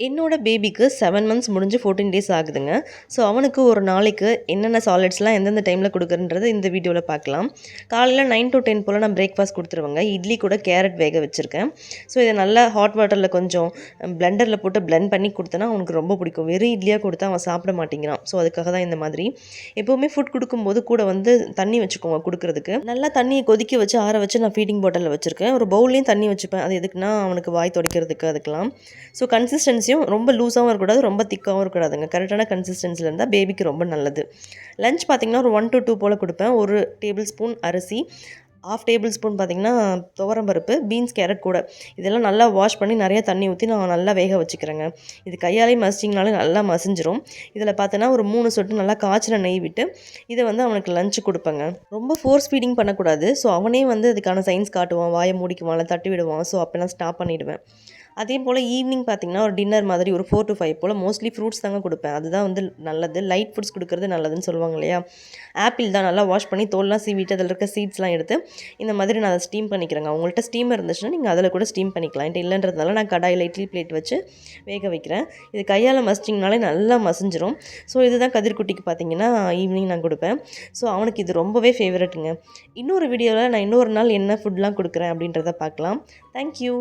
என்னோட பேபிக்கு 7 மந்த்ஸ் முடிஞ்சு 14 டேஸ் ஆகுதுங்க. ஸோ அவனுக்கு ஒரு நாளைக்கு என்னென்ன சாலிட்ஸ்லாம் எந்தெந்த டைமில் கொடுக்குறன்றது இந்த வீடியோவில் பார்க்கலாம். காலையில் 9 to 10 போல் நான் பிரேக்ஃபாஸ்ட் கொடுத்துருவேங்க. இட்லி கூட கேரட் வேக வச்சுருக்கேன். ஸோ இதை நல்லா ஹாட் வாட்டரில் கொஞ்சம் பிளெண்டரில் போட்டு பிளெண்ட் பண்ணி கொடுத்தனா அவனுக்கு ரொம்ப பிடிக்கும். வெறும் இட்லியாக கொடுத்தா அவன் சாப்பிட மாட்டேங்கிறான். ஸோ அதுக்காக தான் இந்த மாதிரி எப்போவுமே ஃபுட் கொடுக்கும்போது கூட வந்து தண்ணி வச்சுக்கோங்க கொடுக்குறதுக்கு. நல்லா தண்ணியை கொதிக்க வச்சு ஆற வச்சு நான் ஃபீடிங் பாட்டிலில் வச்சுருக்கேன். ஒரு பவுல்லையும் தண்ணி வச்சுப்பேன். அது எதுக்குன்னா அவனுக்கு வாய் துடைக்கிறதுக்கு அதுக்கெலாம். ஸோ கன்சிஸ்டன்சியும் ரொம்ப லூஸாகவும் இருக்கக்கூடாது, ரொம்ப திக்காகவும் இருக்கக்கூடாதுங்க. கரெக்டான கன்சிஸ்டன்சியில் இருந்தால் பேபிக்கு ரொம்ப நல்லது. லஞ்ச் பார்த்திங்கன்னா ஒரு 1 to 2 போல் கொடுப்பேன். 1 டேபிள் ஸ்பூன் அரிசி, 1/2 டேபிள் ஸ்பூன் பார்த்திங்கன்னா துவரம்பருப்பு, பீன்ஸ், கேரட் கூட இதெல்லாம் நல்லா வாஷ் பண்ணி நிறைய தண்ணி ஊற்றி நான் நல்லா வேக வச்சுக்கிறேங்க. இது கையாலே மசிச்சிங்கனாலே நல்லா மசிஞ்சிரும். இதில் பார்த்தோன்னா ஒரு 3 சொட்டு நல்லா காய்ச்சின நெய் விட்டு இதை வந்து அவனுக்கு லஞ்சு கொடுப்பேங்க. ரொம்ப ஃபோர்ஸ் ஃபீடிங் பண்ணக்கூடாது. ஸோ அவனே வந்து அதுக்கான சைன்ஸ் காட்டுவான், வாயை மூடிக்குவான், இல்லை தட்டி விடுவான். ஸோ அப்போலாம் ஸ்டாப் பண்ணிவிடுவேன். அதே போல் ஈவினிங் பார்த்திங்கன்னா ஒரு டின்னர் மாதிரி ஒரு 4 to 5 போல் மோஸ்ட்லி ஃப்ரூட்ஸ் தாங்க கொடுப்பேன். அதுதான் வந்து நல்லது. லைட் ஃபுட்ஸ் கொடுக்குறது நல்லதுன்னு சொல்லுவாங்க இல்லையா. ஆப்பிள் தான் நல்லா வாஷ் பண்ணி தோல்லாம் சீவிட்டு அதில் இருக்க சீட்ஸ்லாம் எடுத்து இந்த மாதிரி நான் அதை ஸ்டீம் பண்ணிக்கிறேங்க. உங்கள்கிட்ட ஸ்டீம் இருந்துச்சுன்னா நீங்கள் அதில் கூட ஸ்டீம் பண்ணிக்கலாம். என்கிட்ட இல்லைன்றதுனால நான் கடாயில் இட்லி பிளேட் வச்சு வேக வைக்கிறேன். இது கையால் மசிச்சிங்கனாலே நல்லா மசிஞ்சிரும். ஸோ இதுதான் கதிர்குட்டிக்கு பார்த்திங்கன்னா ஈவினிங் நான் கொடுப்பேன். ஸோ அவனுக்கு இது ரொம்பவே ஃபேவரட்டுங்க. இன்னொரு வீடியோவில் நான் இன்னொரு நாள் என்ன ஃபுட்லாம் கொடுக்குறேன் அப்படின்றத பார்க்கலாம். தேங்க்யூ.